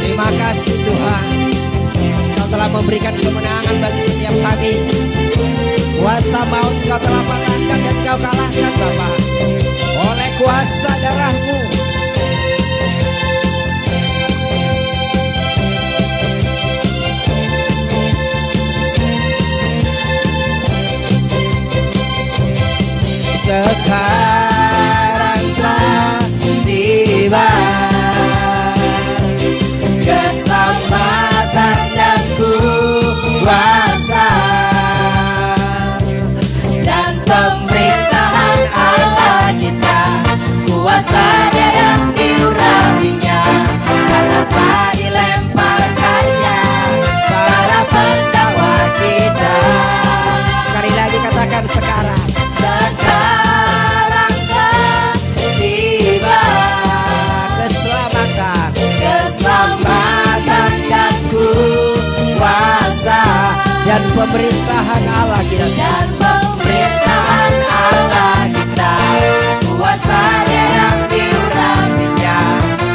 Terima kasih Tuhan, Kau telah memberikan kemenangan bagi setiap kami. Kuasa maut Kau telah patahkan dan Kau kalahkan Bapa, oleh kuasa darah-Mu. Sekarang telah tiba keselamatan dan kuasa dan pemerintahan Allah kita. Kuasa yang diurapinya karena tak dilemparkannya para pendakwa kita. Sekali lagi katakan sekarang. Sekarang telah tiba keselamatan dan kuasa dan pemerintahan Allah kita. Dan pemerintahan Allah kita. Kuasa yang diurapinya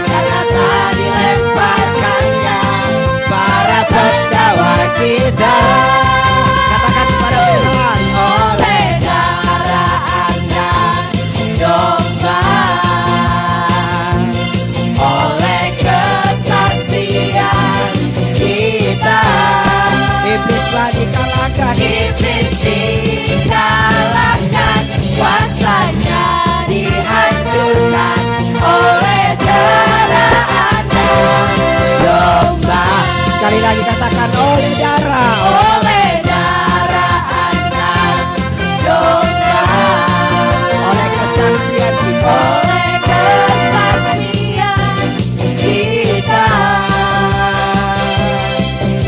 karena tak dilemparkannya para pendakwa kita. Katakan kepada Tuhan, oleh darah anak domba, oleh kesaksian kita, iblis telah dikalahkan. Iblis dikalahkan, kuasanya dihancurkan oleh darah anak domba. Sekali lagi katakan, oleh darah anak domba, oleh kesaksian kita, oleh kesaksian kita,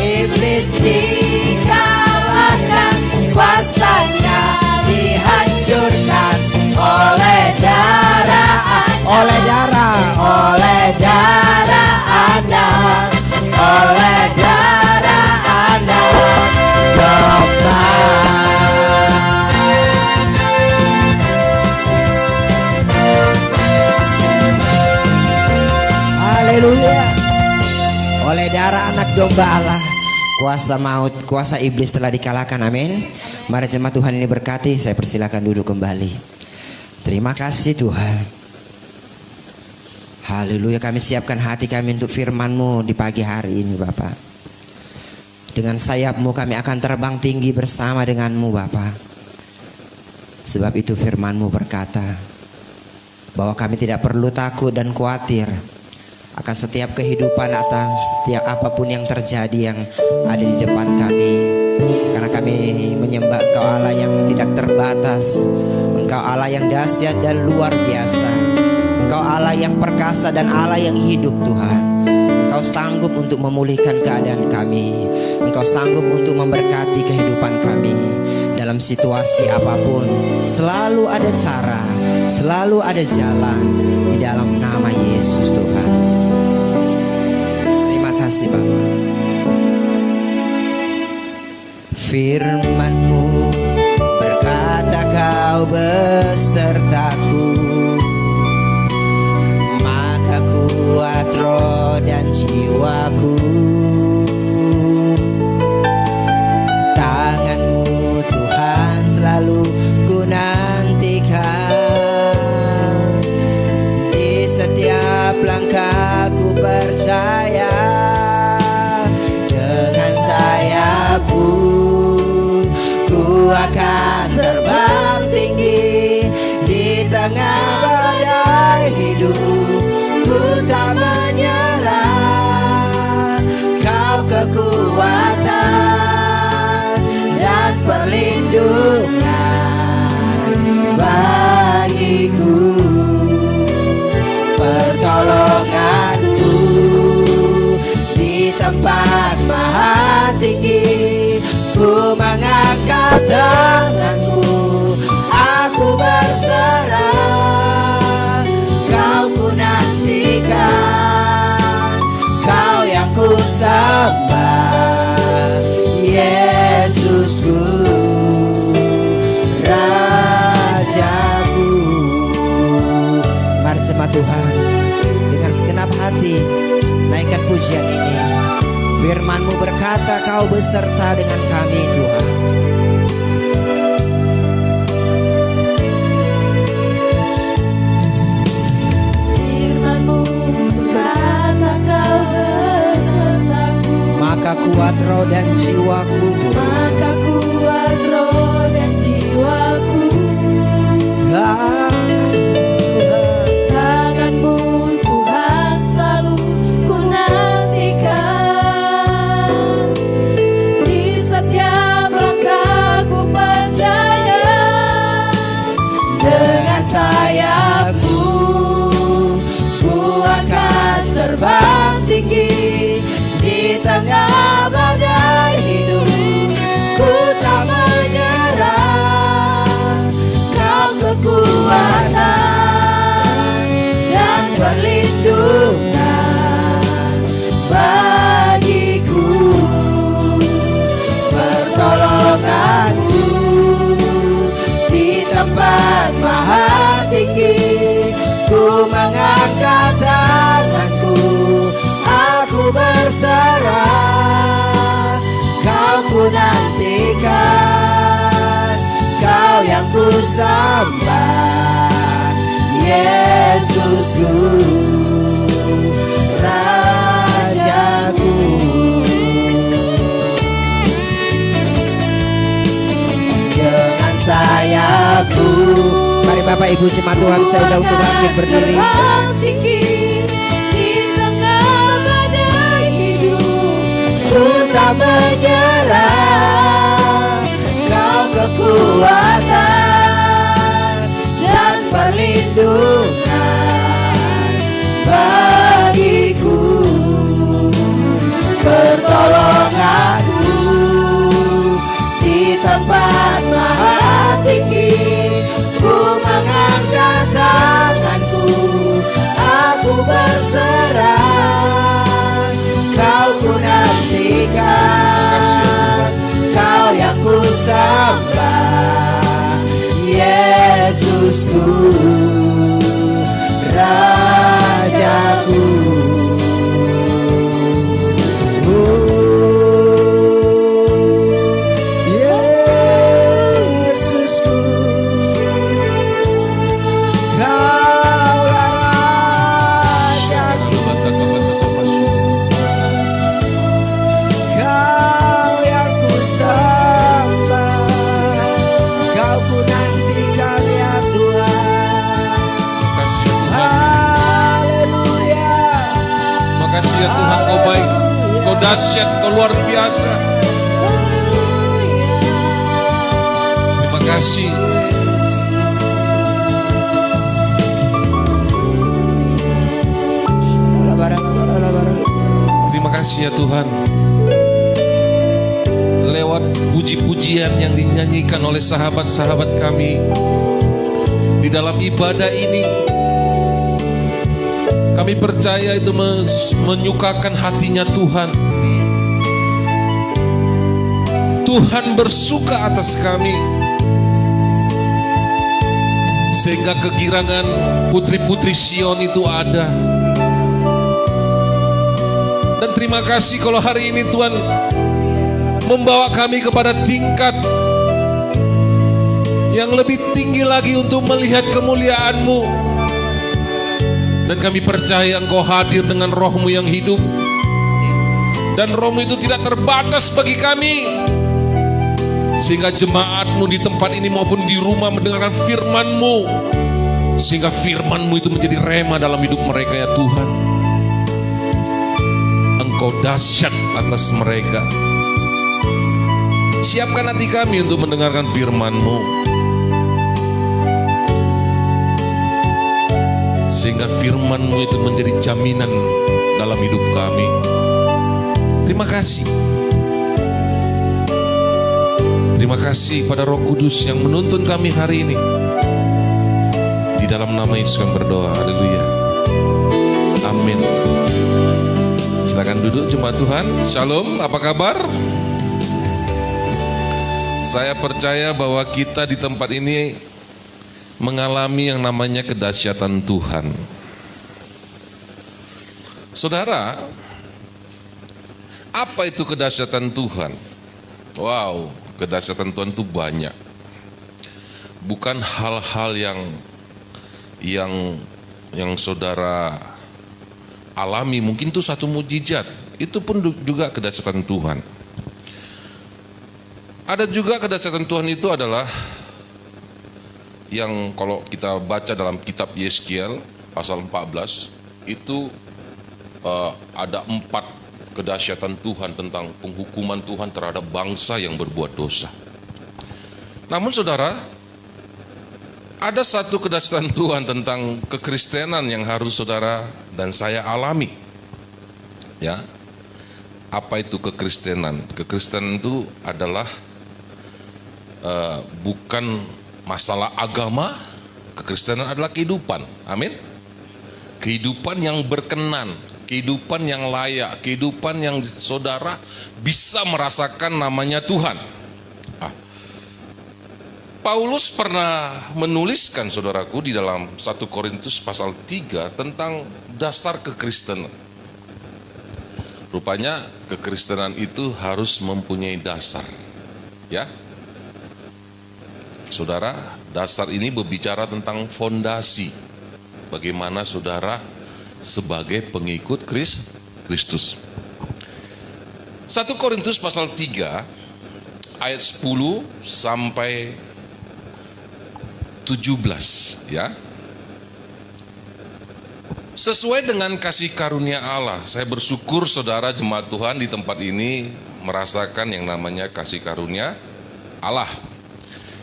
iblis dikalahkan, kuasanya dihancurkan oleh darah anak, oleh darah anak, oleh darah anak domba. Haleluya. Oleh darah anak domba Allah, kuasa maut, kuasa iblis telah dikalahkan. Amin. Mari jemaat Tuhan ini berkati. Saya persilakan duduk kembali. Terima kasih Tuhan. Haleluya. Kami siapkan hati kami untuk firman-Mu di pagi hari ini Bapa. Dengan sayap-Mu kami akan terbang tinggi bersama dengan-Mu Bapa. Sebab itu firman-Mu berkata bahwa kami tidak perlu takut dan khawatir akan setiap kehidupan atau setiap apapun yang terjadi yang ada di depan kami. Karena kami menyembah Engkau Allah yang tidak terbatas, Engkau Allah yang dahsyat dan luar biasa, Engkau Allah yang perkasa dan Allah yang hidup Tuhan. Engkau sanggup untuk memulihkan keadaan kami, Engkau sanggup untuk memberkati kehidupan kami. Dalam situasi apapun selalu ada cara, selalu ada jalan, di dalam nama Yesus Tuhan. Terima kasih Bapak. Firman-Mu berkata Kau besertaku, maka kuat roh dan jiwaku. Tangan-Mu Tuhan selalu ku nantikan, di setiap langkahku percaya. Dengan sayap-Mu ku akan terbang tinggi di tengah badai hidup. Ku tak menyerah, Kau kekuatan dan perlindungan bagiku, pertolonganku di tempat maha tinggi. Ku mengangkat tanganku, aku berserah. Kau ku nantikan, Kau yang ku sembah, Yesusku. Tuhan. Dengan segenap hati naikkan pujian ini. Firman-Mu berkata Kau beserta dengan kami Tuhan. Firman-Mu berkata Kau besertaku, maka kuat roh dan jiwaku Tuhan. maka kuat roh dan jiwaku. Tangan-Mu Tuhan selalu ku nantikan, di setiap langkahku percaya. Dengan sayap-Mu ku akan terbang tinggi, di tengah badai hidup ku tak menyerah. Kau kekuatan dan perlindungan bagiku, pertolonganku di tempat maha tinggi. Ku mengangkat tanganku, aku berserah. Kau ku nantikan, Kau yang ku sembah, Yesusku, Rajaku. Dengan sayap-Mu, Mari Bapak Ibu jemaat Tuhan, saya undang untuk bangkit berdiri. terbang tinggi, di tengah badai hidup ku tak menyerah. Kau kekuatan dan perlindungan bagiku, pertolonganku di tempat maha tinggi. Ku mengangkat tanganku, aku berserah. Kau ku nantikan, Kau yang ku sembah, Yesusku, Rajaku. Yesusku, Kaulah Rajaku. Kau yang ku sembah, Kau ku nantikan ya Tuhan. Haleluya. Makasih ya Tuhan, Kau baik, Kau dahsyat, Kau luar biasa. Terima kasih. Terima kasih ya Tuhan. Lewat puji-pujian yang dinyanyikan oleh sahabat-sahabat kami di dalam ibadah ini, kami percaya itu menyukakan hatinya Tuhan. Tuhan bersuka atas kami, sehingga kegirangan putri-putri Sion itu ada. Dan terima kasih kalau hari ini Tuhan membawa kami kepada tingkat yang lebih tinggi lagi untuk melihat kemuliaan-Mu. Dan kami percaya Engkau hadir dengan Roh-Mu yang hidup, dan Roh-Mu itu tidak terbatas bagi kami, sehingga jemaat-Mu di tempat ini maupun di rumah mendengarkan firman-Mu, sehingga firman-Mu itu menjadi rema dalam hidup mereka ya Tuhan. Engkau dahsyat atas mereka. Siapkan hati kami untuk mendengarkan firman-Mu, sehingga firman-Mu itu menjadi jaminan dalam hidup kami. Terima kasih. Terima kasih pada Roh Kudus yang menuntun kami hari ini. Di dalam nama Yesus kami berdoa. Haleluya. Amin. Silakan duduk jemaat Tuhan. Shalom, apa kabar? Saya percaya bahwa kita di tempat ini mengalami yang namanya kedahsyatan Tuhan. Saudara, apa itu kedahsyatan Tuhan? Wow, kedahsyatan Tuhan itu banyak. Bukan hal-hal yang saudara alami, mungkin itu satu mukjizat. Itu pun juga kedahsyatan Tuhan. Ada juga kedahsyatan Tuhan itu adalah yang kalau kita baca dalam kitab Yeskiel pasal 14 itu ada 4 kedahsyatan Tuhan tentang penghukuman Tuhan terhadap bangsa yang berbuat dosa. Namun saudara, ada satu kedahsyatan Tuhan tentang kekristenan yang harus saudara dan saya alami. Ya. Apa itu kekristenan? Kekristenan itu adalah bukan masalah agama. Kekristenan adalah kehidupan. Amin. Kehidupan yang berkenan, kehidupan yang layak, kehidupan yang saudara bisa merasakan namanya Tuhan. Paulus pernah menuliskan, saudaraku, di dalam 1 Korintus pasal 3 tentang dasar kekristenan. Rupanya kekristenan itu harus mempunyai dasar. Ya. Saudara, dasar ini berbicara tentang fondasi. Bagaimana saudara sebagai pengikut Kristus. 1 Korintus pasal 3 ayat 10 sampai 17, ya. Sesuai dengan kasih karunia Allah, saya bersyukur saudara jemaat Tuhan di tempat ini merasakan yang namanya kasih karunia Allah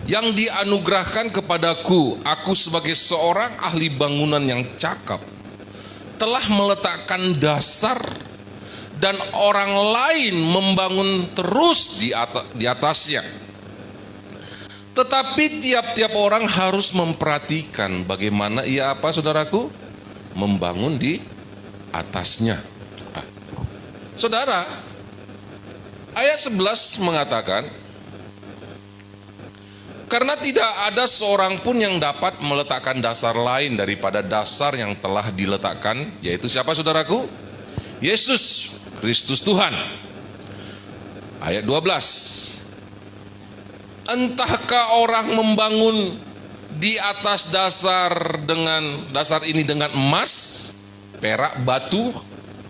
yang dianugerahkan kepadaku. Aku sebagai seorang ahli bangunan yang cakap telah meletakkan dasar dan orang lain membangun terus di atasnya. Tetapi tiap-tiap orang harus memperhatikan bagaimana ia saudaraku? Membangun di atasnya. Saudara, ayat 11 mengatakan, karena tidak ada seorang pun yang dapat meletakkan dasar lain daripada dasar yang telah diletakkan, yaitu siapa saudaraku? Yesus Kristus Tuhan. Ayat 12. Entahkah orang membangun di atas dasar ini dengan emas, perak, batu,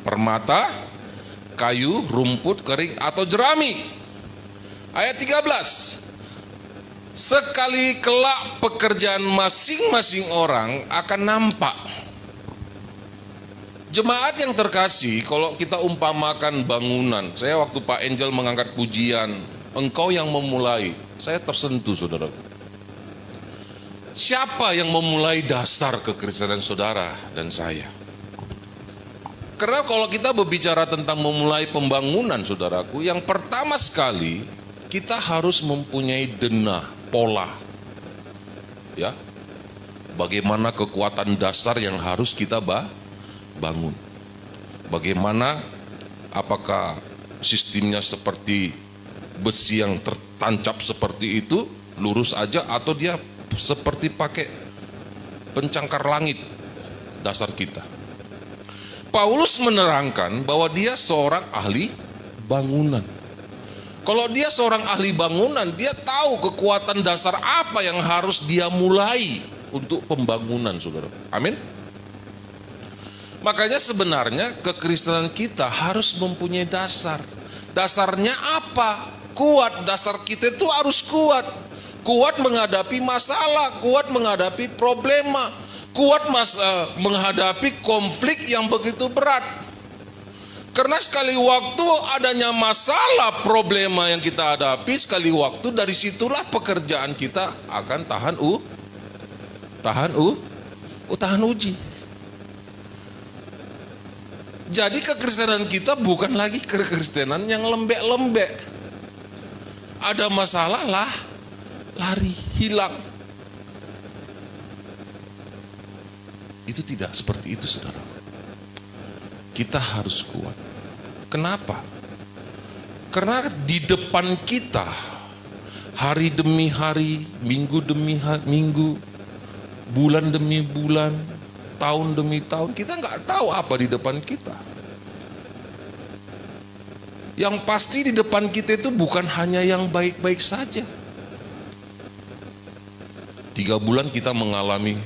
permata, kayu, rumput kering atau jerami. Ayat 13. Sekali kelak pekerjaan masing-masing orang akan nampak. Jemaat yang terkasih, kalau kita umpamakan bangunan, saya waktu Pak Angel mengangkat pujian, engkau yang memulai, saya tersentuh saudara. Siapa yang memulai dasar kekristenan saudara dan saya? Karena kalau kita berbicara tentang memulai pembangunan saudaraku, yang pertama sekali kita harus mempunyai denah, pola. Ya. Bagaimana kekuatan dasar yang harus kita bangun. Bagaimana, apakah sistemnya seperti besi yang tertancap seperti itu, lurus aja, atau dia seperti pakai pencangkar langit dasar kita. Paulus menerangkan bahwa dia seorang ahli bangunan. Kalau dia seorang ahli bangunan, dia tahu kekuatan dasar apa yang harus dia mulai untuk pembangunan, saudara. Amin. Makanya sebenarnya kekristenan kita harus mempunyai dasar. Dasarnya apa? Kuat. Dasar kita itu harus kuat. Kuat menghadapi masalah, kuat menghadapi problema, kuat menghadapi konflik yang begitu berat. Karena sekali waktu adanya masalah, problema yang kita hadapi, sekali waktu dari situlah pekerjaan kita akan tahan uji. Jadi kekristenan kita bukan lagi kekristenan yang lembek-lembek. Ada masalah lah, lari, hilang. Itu tidak seperti itu, saudara. Kita harus kuat. Kenapa? Karena di depan kita, hari demi hari, minggu demi minggu, bulan demi bulan, tahun demi tahun, kita nggak tahu apa di depan kita. Yang pasti di depan kita itu bukan hanya yang baik-baik saja. 3 bulan kita mengalami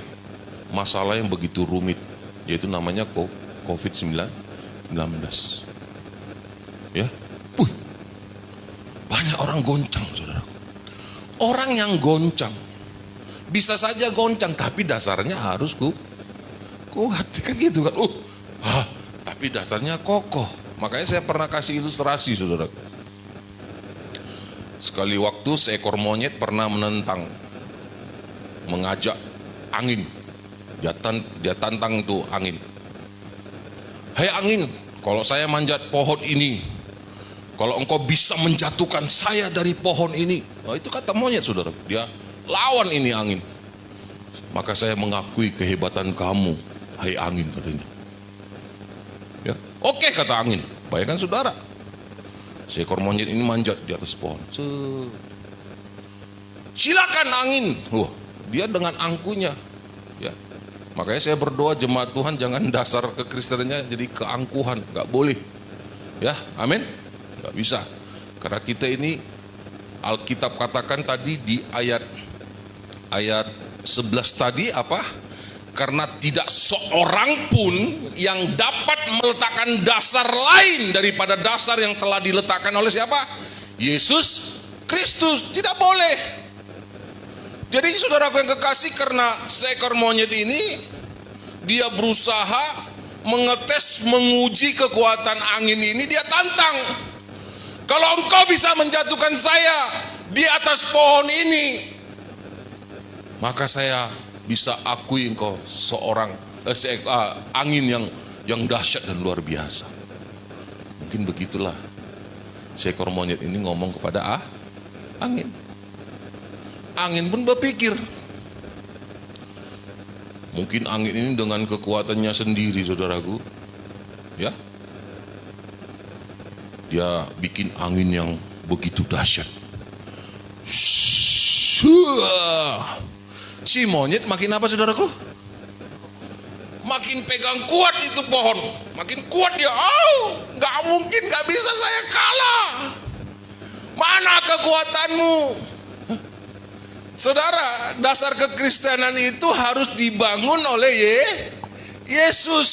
masalah yang begitu rumit, yaitu namanya COVID-19. Ya, banyak orang goncang, saudara. Orang yang goncang, bisa saja goncang, tapi dasarnya harus kuat, kan gitu kan? Tapi dasarnya kokoh. Makanya saya pernah kasih ilustrasi, saudara. Sekali waktu seekor monyet pernah mengajak angin. Dia tantang itu angin. Hai angin, kalau saya manjat pohon ini, kalau engkau bisa menjatuhkan saya dari pohon ini. Itu kata monyet, saudara. Dia lawan ini angin. Maka saya mengakui kehebatan kamu, hai angin, katanya. Ya, oke, kata angin. Bayangkan saudara, seekor monyet ini manjat di atas pohon. Silakan angin. Dia dengan angkunya. Ya. Makanya saya berdoa jemaat Tuhan jangan dasar kekristenannya jadi keangkuhan, nggak boleh. Ya, amin. Nggak bisa. Karena kita ini Alkitab katakan tadi di ayat 11 tadi apa? Karena tidak seorang pun yang dapat meletakkan dasar lain daripada dasar yang telah diletakkan oleh siapa? Yesus Kristus. Tidak boleh. Jadi saudaraku yang kekasih, karena seekor monyet ini dia berusaha menguji kekuatan angin ini, dia tantang. Kalau engkau bisa menjatuhkan saya di atas pohon ini, maka saya bisa akui engkau seorang angin yang dahsyat dan luar biasa. Mungkin begitulah seekor monyet ini ngomong kepada angin. Angin pun berpikir, mungkin angin ini dengan kekuatannya sendiri, saudaraku, ya, dia bikin angin yang begitu dahsyat. Si monyet makin apa, saudaraku? Makin pegang kuat itu pohon, makin kuat dia. Nggak mungkin, nggak bisa saya kalah. Mana kekuatanmu? Saudara, dasar kekristenan itu harus dibangun oleh Yesus.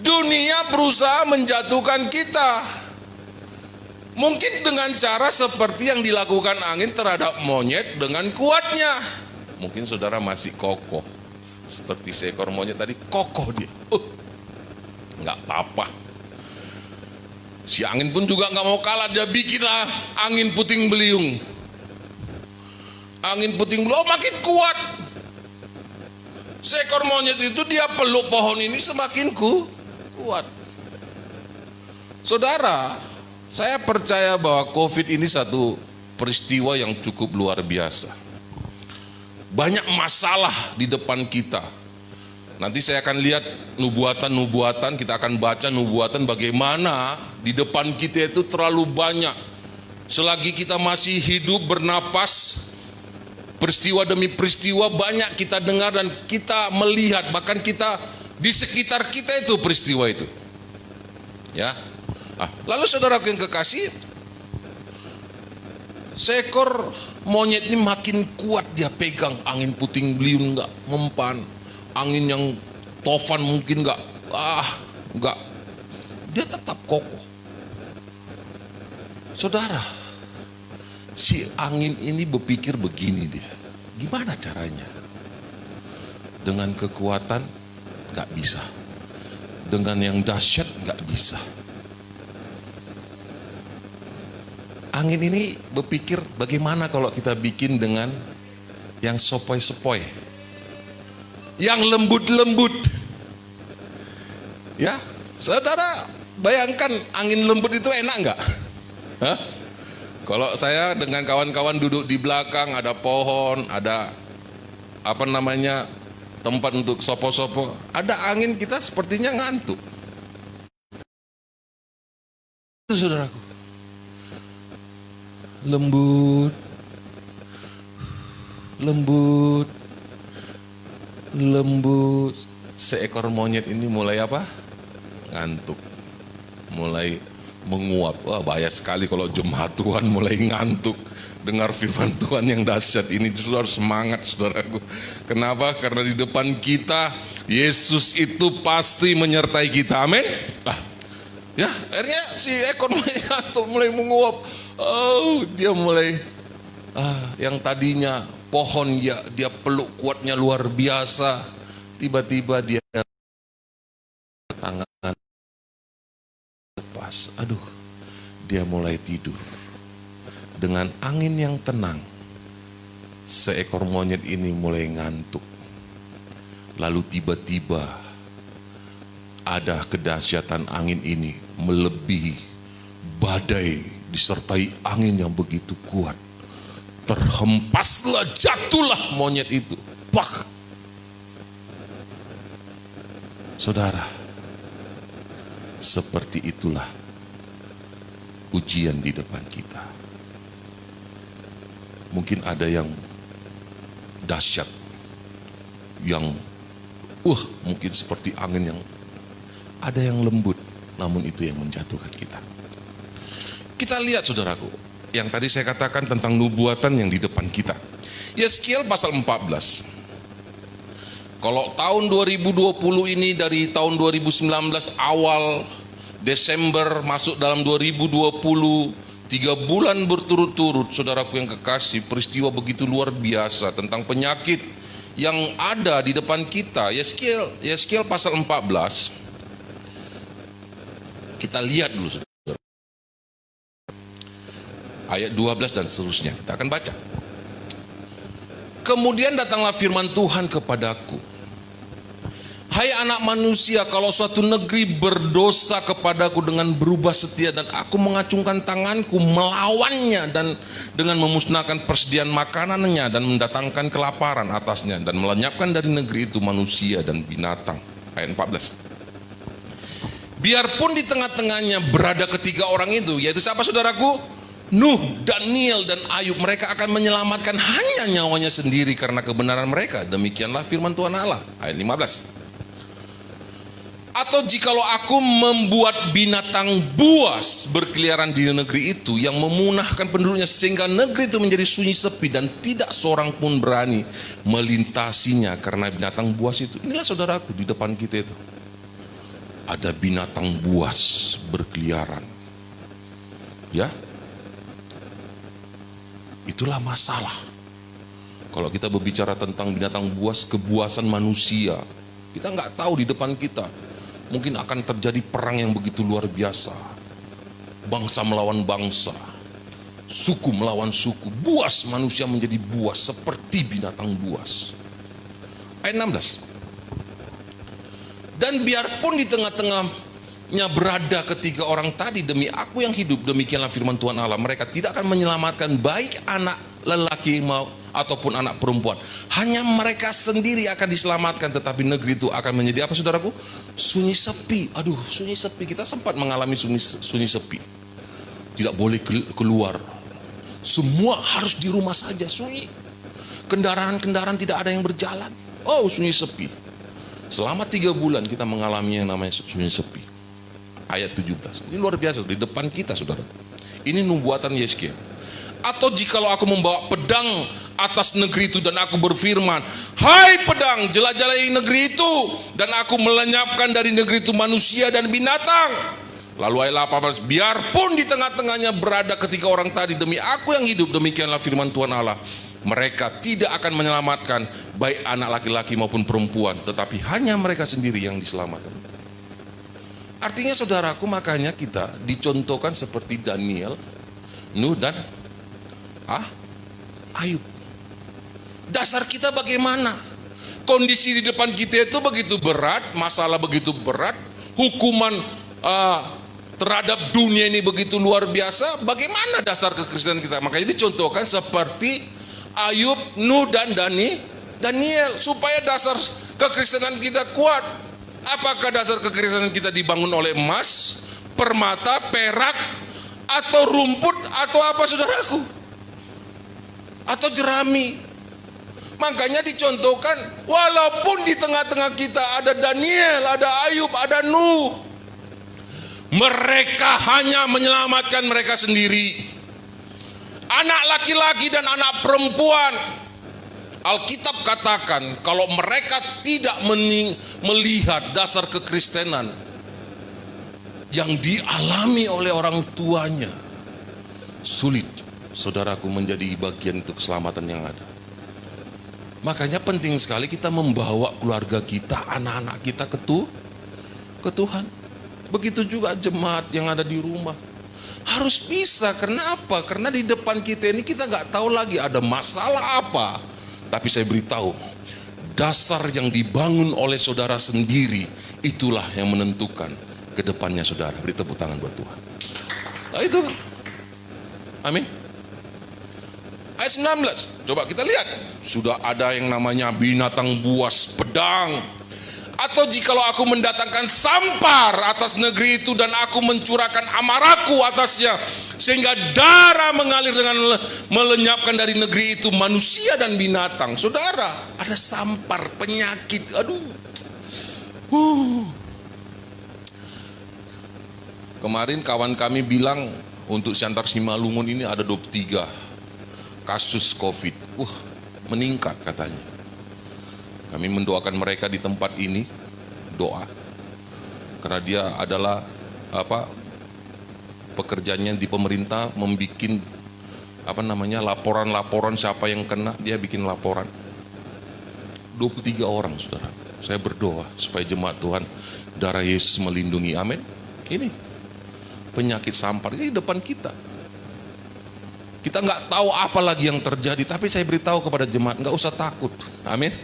Dunia berusaha menjatuhkan kita. Mungkin dengan cara seperti yang dilakukan angin terhadap monyet dengan kuatnya. Mungkin saudara masih kokoh. Seperti seekor monyet tadi, kokoh dia. Nggak apa-apa. Si angin pun juga nggak mau kalah. Dia bikinlah angin puting beliung. Angin puting beliung makin kuat. Seekor monyet itu dia peluk pohon ini semakin kuat. Saudara, saya percaya bahwa COVID ini satu peristiwa yang cukup luar biasa. Banyak masalah di depan kita. Nanti saya akan lihat nubuatan-nubuatan, kita akan baca nubuatan bagaimana di depan kita itu terlalu banyak. Selagi kita masih hidup bernapas, peristiwa demi peristiwa banyak kita dengar dan kita melihat, bahkan kita di sekitar kita itu peristiwa itu. Ya. Lalu saudaraku yang kekasih, seekor monyet ini makin kuat, dia pegang angin puting beliung, nggak mempan, angin yang tofan mungkin nggak, dia tetap kokoh. Saudara, si angin ini berpikir begini dia, gimana caranya? Dengan kekuatan nggak bisa, dengan yang dahsyat nggak bisa. Angin ini berpikir bagaimana kalau kita bikin dengan yang sepoi-sepoi, yang lembut-lembut. Ya, saudara bayangkan angin lembut itu enak nggak? Kalau saya dengan kawan-kawan duduk di belakang, ada pohon, ada tempat untuk sopo-sopo, ada angin, kita sepertinya ngantuk. Itu saudaraku, lembut, seekor monyet ini mulai ngantuk, mulai menguap. Wah, bahaya sekali kalau jemaat Tuhan mulai ngantuk dengar firman Tuhan yang dahsyat ini. Justru harus semangat, saudaraku. Kenapa? Karena di depan kita Yesus itu pasti menyertai kita. Amin. Ya, akhirnya si ekor mulai ngantuk, mulai menguap. Oh, dia mulai yang tadinya pohon dia peluk kuatnya luar biasa. Tiba-tiba dia tangan lepas. Aduh, dia mulai tidur. Dengan angin yang tenang, seekor monyet ini mulai ngantuk. Lalu tiba-tiba ada kedahsyatan angin ini melebihi badai disertai angin yang begitu kuat. Terhempaslah, jatuhlah monyet itu. Pak. Saudara, seperti itulah ujian di depan kita. Mungkin ada yang dahsyat, yang mungkin seperti angin yang ada yang lembut, namun itu yang menjatuhkan kita. Kita lihat, saudaraku, yang tadi saya katakan tentang nubuatan yang di depan kita. Yeskiel pasal 14. Kalau tahun 2020 ini dari tahun 2019 awal Desember masuk dalam 2020, 3 bulan berturut-turut, saudaraku yang kekasih, peristiwa begitu luar biasa tentang penyakit yang ada di depan kita. Yeskiel pasal 14. Kita lihat dulu, saudara. Ayat 12 dan seterusnya, kita akan baca. Kemudian datanglah firman Tuhan kepadaku. Hai anak manusia, kalau suatu negeri berdosa kepadaku dengan berubah setia, dan aku mengacungkan tanganku melawannya dan dengan memusnahkan persediaan makanannya dan mendatangkan kelaparan atasnya dan melenyapkan dari negeri itu manusia dan binatang. Ayat 14. Biarpun di tengah-tengahnya berada ketiga orang itu, yaitu siapa, saudaraku? Nuh, Daniel dan Ayub. Mereka akan menyelamatkan hanya nyawanya sendiri karena kebenaran mereka. Demikianlah firman Tuhan Allah. Ayat 15. Atau jikalau aku membuat binatang buas berkeliaran di negeri itu yang memunahkan penduduknya sehingga negeri itu menjadi sunyi sepi dan tidak seorang pun berani melintasinya karena binatang buas itu. Inilah, saudaraku, di depan kita itu ada binatang buas berkeliaran. Ya, itulah masalah. Kalau kita berbicara tentang binatang buas, kebuasan manusia, kita nggak tahu di depan kita mungkin akan terjadi perang yang begitu luar biasa. Bangsa melawan bangsa, suku melawan suku, buas, manusia menjadi buas seperti binatang buas. Ayat 16. Dan biarpun di tengah-tengahnya berada ketiga orang tadi, demi aku yang hidup, demikianlah firman Tuhan Allah, mereka tidak akan menyelamatkan baik anak lelaki ataupun anak perempuan. Hanya mereka sendiri akan diselamatkan, tetapi negeri itu akan menjadi apa, saudaraku? Sunyi sepi. Aduh, sunyi sepi. Kita sempat mengalami sunyi sepi. Tidak boleh keluar. Semua harus di rumah saja, sunyi. Kendaraan-kendaraan tidak ada yang berjalan. Oh, sunyi sepi. Selama 3 bulan kita mengalami yang namanya sunyi sepi. Ayat 17. Ini luar biasa di depan kita, saudara. Ini nubuatan Yeskiel. Atau jikalau aku membawa pedang atas negeri itu dan aku berfirman, hai pedang, jelajalahi negeri itu, dan aku melenyapkan dari negeri itu manusia dan binatang. Lalu ayat 18, biarpun di tengah-tengahnya berada ketiga orang tadi, demi aku yang hidup, demikianlah firman Tuhan Allah, mereka tidak akan menyelamatkan baik anak laki-laki maupun perempuan, tetapi hanya mereka sendiri yang diselamatkan. Artinya, saudaraku, makanya kita dicontohkan seperti Daniel, Nuh dan Ayub. Dasar kita bagaimana? Kondisi di depan kita itu begitu berat, masalah begitu berat, hukuman terhadap dunia ini begitu luar biasa. Bagaimana dasar kekristenan kita? Makanya dicontohkan seperti Ayub, Nuh dan Daniel, supaya dasar kekristenan kita kuat. Apakah dasar kekristenan kita dibangun oleh emas, permata, perak, atau rumput, atau apa, saudaraku? Atau jerami? Makanya dicontohkan, walaupun di tengah-tengah kita ada Daniel, ada Ayub, ada Nuh, Mereka hanya menyelamatkan mereka sendiri. Anak laki-laki dan anak perempuan, Alkitab katakan kalau mereka tidak melihat dasar kekristenan yang dialami oleh orang tuanya, sulit saudaraku menjadi bagian untuk keselamatan yang ada. Makanya penting sekali kita membawa keluarga kita, anak-anak kita ke Tuhan. Begitu juga jemaat yang ada di rumah. Harus bisa, kenapa? Karena di depan kita ini kita nggak tahu lagi ada masalah apa. Tapi saya beritahu, dasar yang dibangun oleh saudara sendiri, itulah yang menentukan ke depannya saudara. Beri tepuk tangan buat Tuhan. Nah itu. Amin. Ayat 19, coba kita lihat. Sudah ada yang namanya binatang buas, pedang. Atau jikalau aku mendatangkan sampar atas negeri itu dan aku mencurahkan amarahku atasnya, sehingga darah mengalir dengan melenyapkan dari negeri itu manusia dan binatang. Saudara, ada sampar, penyakit, aduh. Kemarin kawan kami bilang untuk Siantar Simalungun ini ada 23 kasus COVID. Meningkat katanya. Kami mendoakan mereka di tempat ini, doa. Karena dia adalah pekerjaannya di pemerintah membikin laporan-laporan siapa yang kena, dia bikin laporan. 23 orang, saudara. Saya berdoa supaya jemaat Tuhan, darah Yesus melindungi. Amin. Ini penyakit sampar ini di depan kita. Kita nggak tahu apa lagi yang terjadi, tapi saya beritahu kepada jemaat, nggak usah takut. Amin.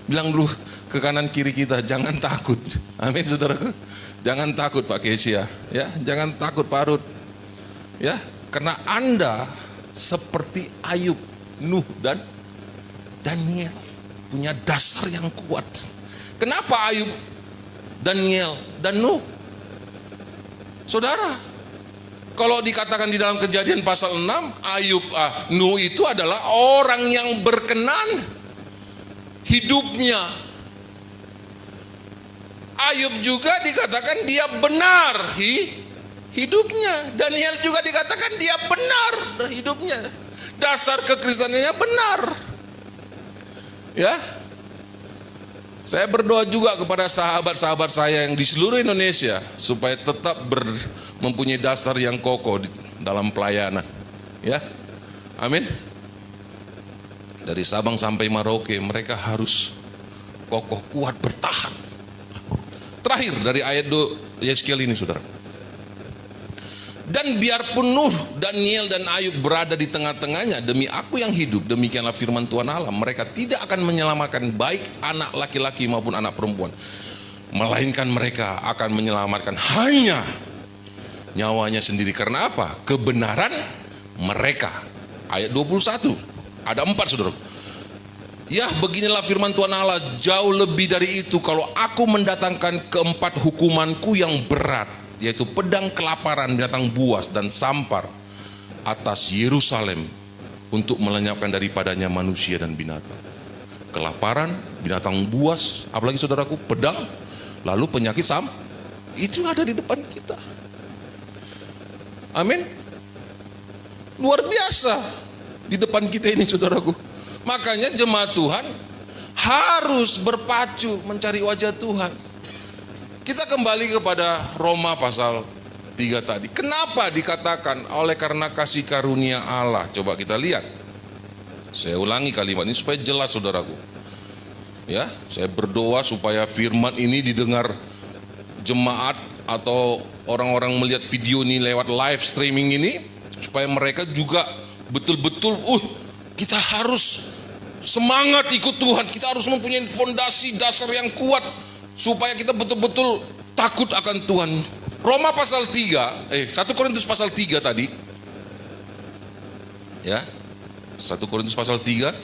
Bilang dulu ke kanan kiri kita, jangan takut. Amin, saudaraku. Jangan takut Pak Kesia, ya. Jangan takut Pak Arud, ya. Karena Anda seperti Ayub, Nuh dan Daniel punya dasar yang kuat. Kenapa Ayub, Daniel dan Nuh? Saudara, kalau dikatakan di dalam Kejadian pasal 6, Nuh itu adalah orang yang berkenan hidupnya. Ayub juga dikatakan dia benar hidupnya. Daniel juga dikatakan dia benar hidupnya. Dasar kekristenannya benar. Ya. Saya berdoa juga kepada sahabat-sahabat saya yang di seluruh Indonesia supaya tetap mempunyai dasar yang kokoh dalam pelayanan. Ya. Amin. Dari Sabang sampai Merauke mereka harus kokoh, kuat, bertahan. Terakhir dari ayat Yeskiel ini, saudara. Dan biarpun Nuh, Daniel dan Ayub berada di tengah-tengahnya, demi aku yang hidup, demikianlah firman Tuhan Allah, mereka tidak akan menyelamatkan baik anak laki-laki maupun anak perempuan, melainkan mereka akan menyelamatkan hanya nyawanya sendiri. Karena apa? Kebenaran mereka. Ayat 21. Ada 4, saudara. Ya, beginilah firman Tuhan Allah, jauh lebih dari itu kalau aku mendatangkan keempat hukumanku yang berat, yaitu pedang, kelaparan, binatang buas, dan sampar atas Yerusalem untuk melenyapkan daripadanya manusia dan binatang. Kelaparan, binatang buas, apalagi saudaraku, pedang, lalu penyakit itu ada di depan kita. Amin. Luar biasa di depan kita ini, saudaraku. Makanya jemaat Tuhan harus berpacu mencari wajah Tuhan. Kita kembali kepada Roma pasal 3 tadi. Kenapa dikatakan oleh karena kasih karunia Allah? Coba kita lihat. Saya ulangi kalimat ini supaya jelas, saudaraku. Ya, saya berdoa supaya firman ini didengar jemaat atau orang-orang melihat video ini lewat live streaming ini, supaya mereka juga betul-betul kita harus semangat ikut Tuhan. Kita harus mempunyai fondasi dasar yang kuat supaya kita betul-betul takut akan Tuhan. Roma pasal 3, 1 Korintus pasal 3 tadi. Ya. 1 Korintus pasal 3.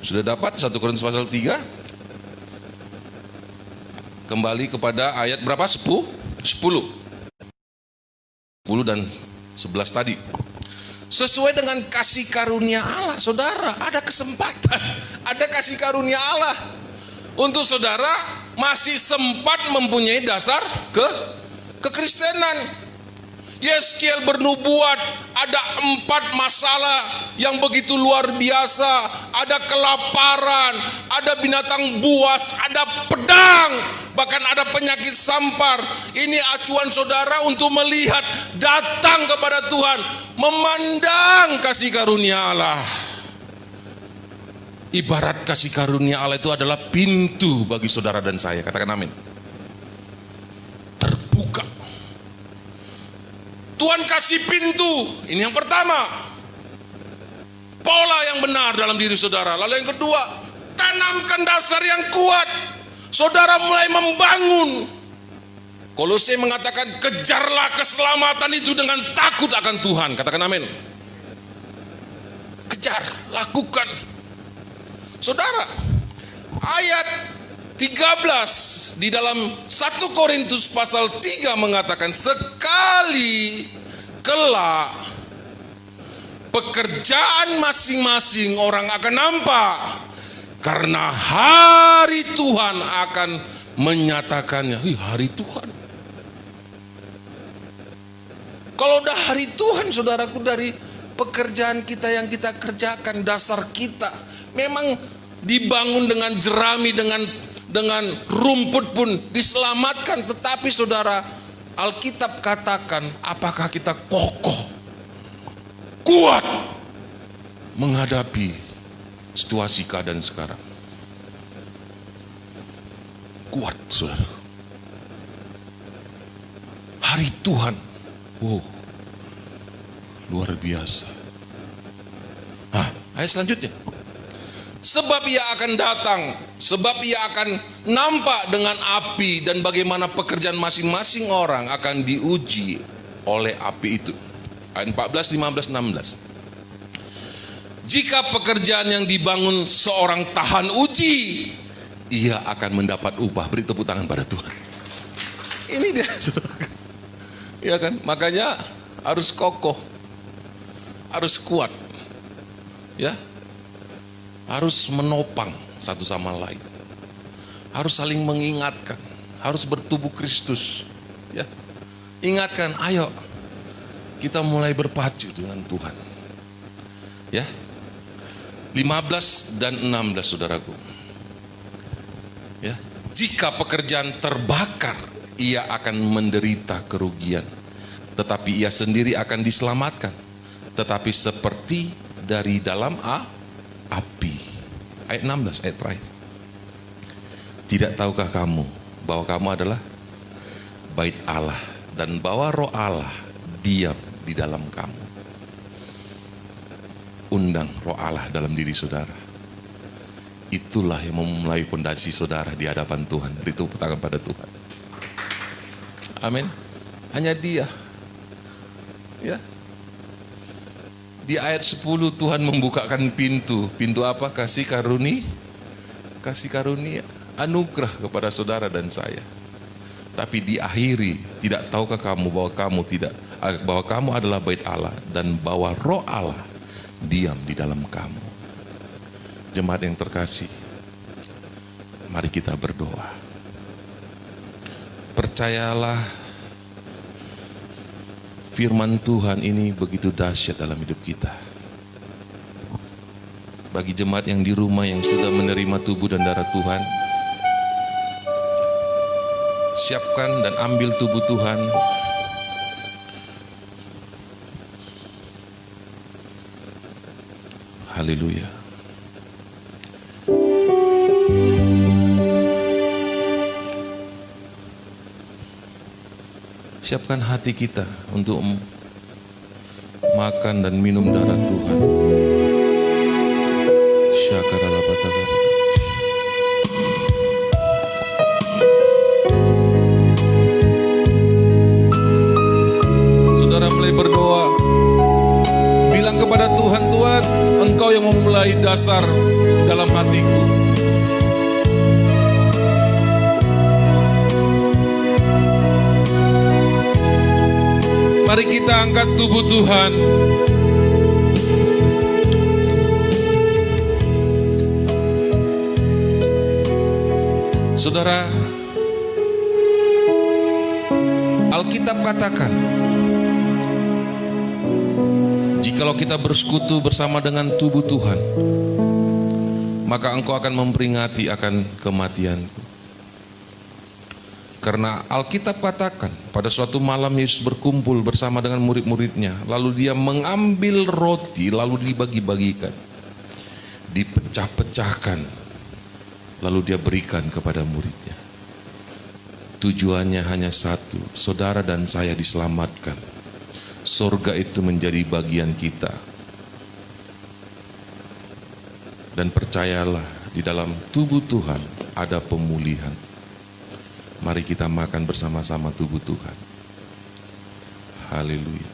Sudah dapat 1 Korintus pasal 3? Kembali kepada ayat berapa? 10 dan 11 tadi. Sesuai dengan kasih karunia Allah, saudara, ada kesempatan, ada kasih karunia Allah untuk saudara masih sempat mempunyai dasar kekristenan. Yeskiel bernubuat ada 4 masalah yang begitu luar biasa. Ada kelaparan, ada binatang buas, ada pedang, bahkan ada penyakit sampar. Ini acuan saudara untuk melihat, datang kepada Tuhan, memandang kasih karunia Allah. Ibarat kasih karunia Allah itu adalah pintu bagi saudara dan saya. Katakan amin. Terbuka. Tuhan kasih pintu. Ini yang pertama. Pola yang benar dalam diri saudara. Lalu yang kedua, tanamkan dasar yang kuat. Saudara mulai membangun. Kolose mengatakan, kejarlah keselamatan itu dengan takut akan Tuhan. Katakan amin. Kejar, lakukan. Saudara, ayat 13 di dalam 1 Korintus pasal 3 mengatakan, sekali kelak pekerjaan masing-masing orang akan nampak, karena hari Tuhan akan menyatakannya. Hari Tuhan. Kalau udah hari Tuhan, saudaraku, dari pekerjaan kita yang kita kerjakan, dasar kita memang dibangun dengan jerami, dengan rumput pun diselamatkan. Tetapi saudara, Alkitab katakan, apakah kita kokoh, kuat menghadapi situasi keadaan sekarang? Kuat, saudara. Hari Tuhan, luar biasa. Ayat selanjutnya. Sebab ia akan datang, sebab ia akan nampak dengan api, dan bagaimana pekerjaan masing-masing orang akan diuji oleh api itu. Ayat 14, 15, 16. Jika pekerjaan yang dibangun seorang tahan uji, ia akan mendapat upah. Beri tepuk tangan pada Tuhan. Ini dia. Iya kan? Makanya harus kokoh, harus kuat, ya. Harus menopang satu sama lain, harus saling mengingatkan, harus bertubuh Kristus, ya. Ingatkan, ayo kita mulai berpacu dengan Tuhan, ya. 15 dan 16 saudaraku, ya. Jika pekerjaan terbakar, ia akan menderita kerugian, tetapi ia sendiri akan diselamatkan, tetapi seperti dari dalam api. Ayat 16, ayat terakhir. Tidak tahukah kamu bahwa kamu adalah bait Allah, dan bahwa Roh Allah diam di dalam kamu? Undang Roh Allah dalam diri saudara. Itulah yang memulai fondasi saudara di hadapan Tuhan. Beri tepuk tangan pada Tuhan. Amin. Hanya Dia, ya. Di ayat 10 Tuhan membukakan pintu. Pintu apa? Kasih karunia, anugerah kepada saudara dan saya. Tapi diakhiri, tidak tahukah kamu bahwa kamu adalah bait Allah, dan bahwa Roh Allah diam di dalam kamu. Jemaat yang terkasih, mari kita berdoa. Percayalah, firman Tuhan ini begitu dahsyat dalam hidup kita. Bagi jemaat yang di rumah yang sudah menerima tubuh dan darah Tuhan, siapkan dan ambil tubuh Tuhan. Haleluya. Siapkan hati kita untuk makan dan minum darah Tuhan. Syakaralabataga. Saudara mulai berdoa. Bilang kepada Tuhan, Tuhan, Engkau yang memulai dasar dalam hatiku. Mari kita angkat tubuh Tuhan. Saudara, Alkitab katakan, jikalau kita bersekutu bersama dengan tubuh Tuhan, maka engkau akan memperingati akan kematianku. Karena Alkitab katakan, pada suatu malam Yesus berkumpul bersama dengan murid-muridnya, lalu dia mengambil roti, lalu dibagi-bagikan, dipecah-pecahkan, lalu dia berikan kepada muridnya. Tujuannya hanya satu, saudara dan saya diselamatkan. Surga itu menjadi bagian kita. Dan percayalah, di dalam tubuh Tuhan ada pemulihan. Mari kita makan bersama-sama tubuh Tuhan. Haleluya.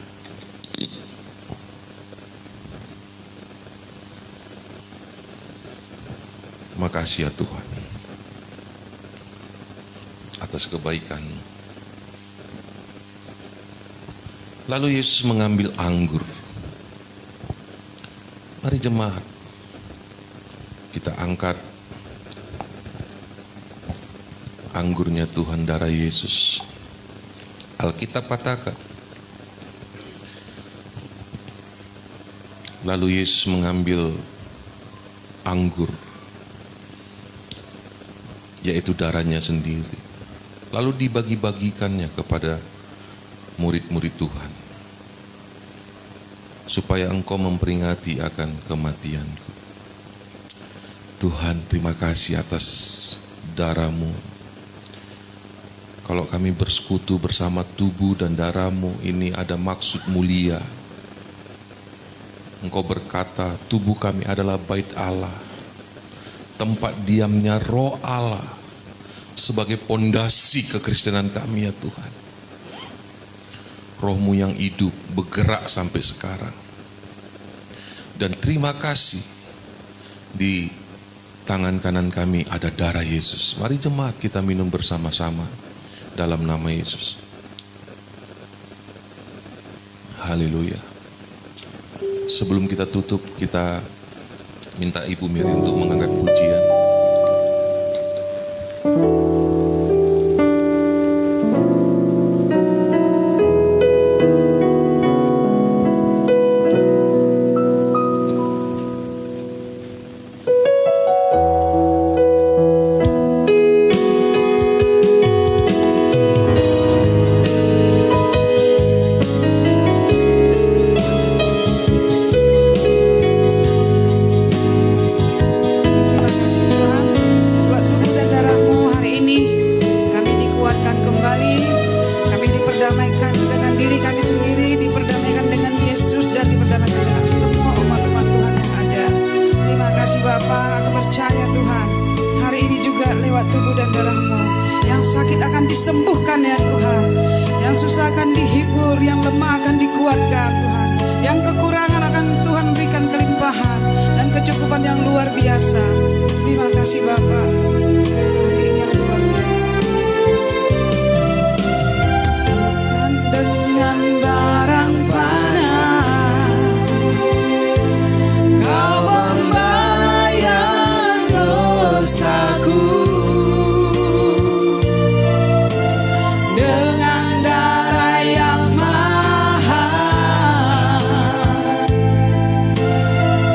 Makasih ya Tuhan atas kebaikan-Mu. Lalu Yesus mengambil anggur. Mari jemaat, kita angkat anggurnya Tuhan, darah Yesus. Alkitab katakan, lalu Yesus mengambil anggur, yaitu darahnya sendiri, lalu dibagi-bagikannya kepada murid-murid Tuhan, supaya engkau memperingati akan kematianku. Tuhan, terima kasih atas darah-Mu. Kalau kami bersekutu bersama tubuh dan darah-Mu, ini ada maksud mulia. Engkau berkata, tubuh kami adalah bait Allah, tempat diamnya Roh Allah, sebagai pondasi kekristenan kami ya Tuhan. Roh-Mu yang hidup bergerak sampai sekarang. Dan terima kasih, di tangan kanan kami ada darah Yesus. Mari jemaat kita minum bersama-sama dalam nama Yesus. Haleluya. Sebelum kita tutup, kita minta Ibu Miri untuk mengangkat pujian.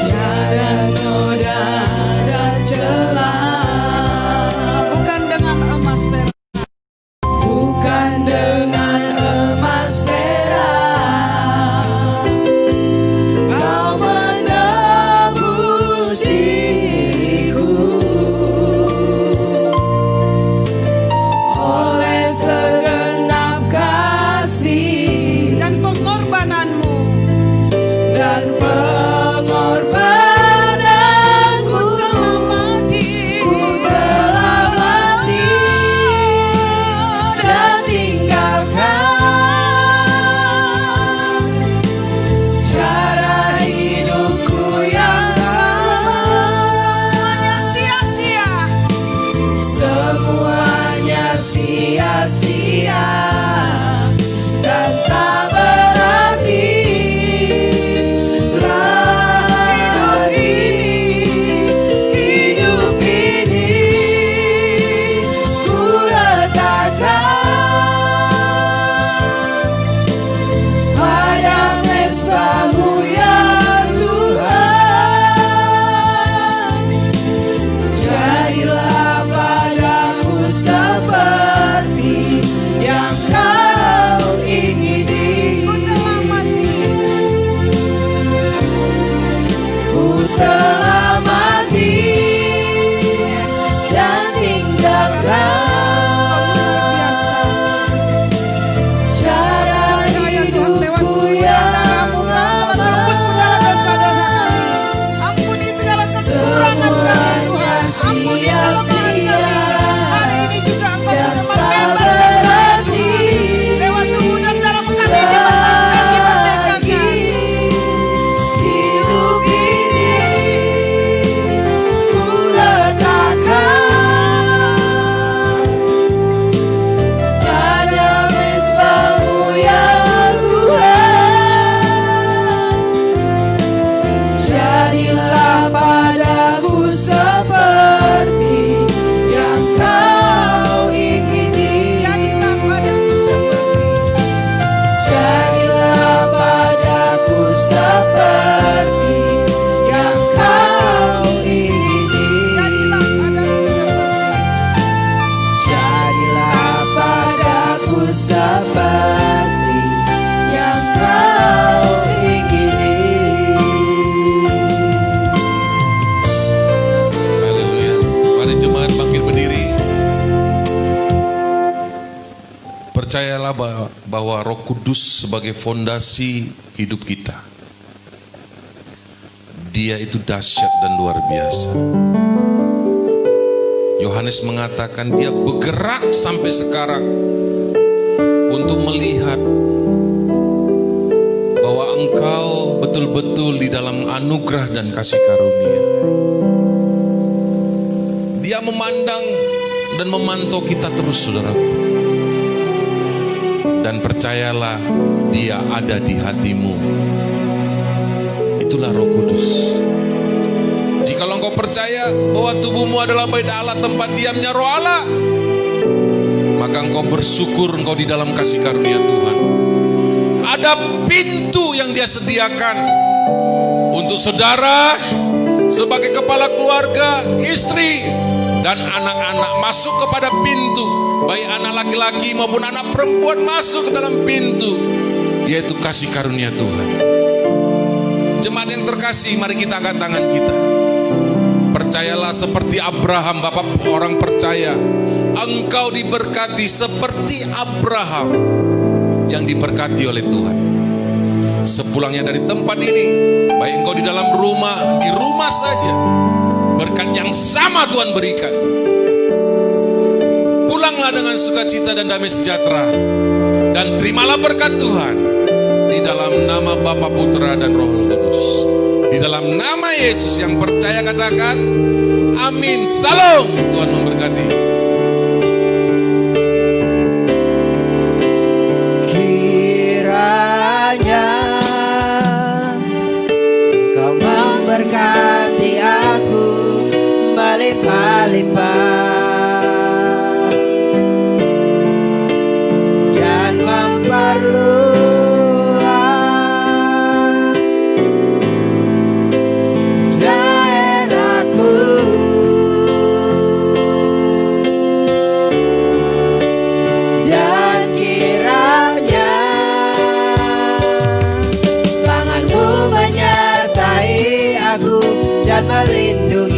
Tiada noda dan celah. telah mati dan tinggalkan cara hidupku yang lama. Semuanya sia-sia dan tak berarti lagi. Hidup ini ku letakkan pada mezbah-Mu ya Tuhan. Jadilah padaku seperti yang Kau ingini. Jadilah padaku seperti yang Kau ingini. Jadilah padaku seperti yang Kau ingini. Haleluya. Mari jemaat bangkit berdiri. Percayalah bahwa Roh Kudus sebagai fondasi hidup kita. Dia itu dahsyat dan luar biasa. Yohanes mengatakan dia bergerak sampai sekarang untuk melihat bahwa Engkau betul-betul di dalam anugerah dan kasih karunia. Dia memandang dan memantau kita terus, saudaraku. Dan percayalah, dia ada di hatimu. Itulah Roh Kudus. Jikalau engkau percaya bahwa tubuhmu adalah bait Allah, tempat diamnya Roh Allah, maka engkau bersyukur engkau di dalam kasih karunia Tuhan. Ada pintu yang dia sediakan untuk saudara sebagai kepala keluarga, istri, dan anak-anak masuk kepada pintu, baik anak laki-laki maupun anak perempuan masuk ke dalam pintu, yaitu kasih karunia Tuhan. Jemaat yang terkasih, mari kita angkat tangan kita. Percayalah seperti Abraham, Bapak orang percaya, engkau diberkati seperti Abraham yang diberkati oleh Tuhan. Sepulangnya dari tempat ini, baik engkau di dalam rumah, di rumah saja, berkat yang sama Tuhan berikan. Pulanglah dengan sukacita dan damai sejahtera, dan terimalah berkat Tuhan di dalam nama Bapa, Putra, dan Roh Kudus. Di dalam nama Yesus yang percaya katakan amin. Salam. Tuhan memberkati. Kiranya Kau memberkati aku melimpah-limpah dan memperluas daerahku. Dan kiranya tangan-Mu menyertai aku dan melindungi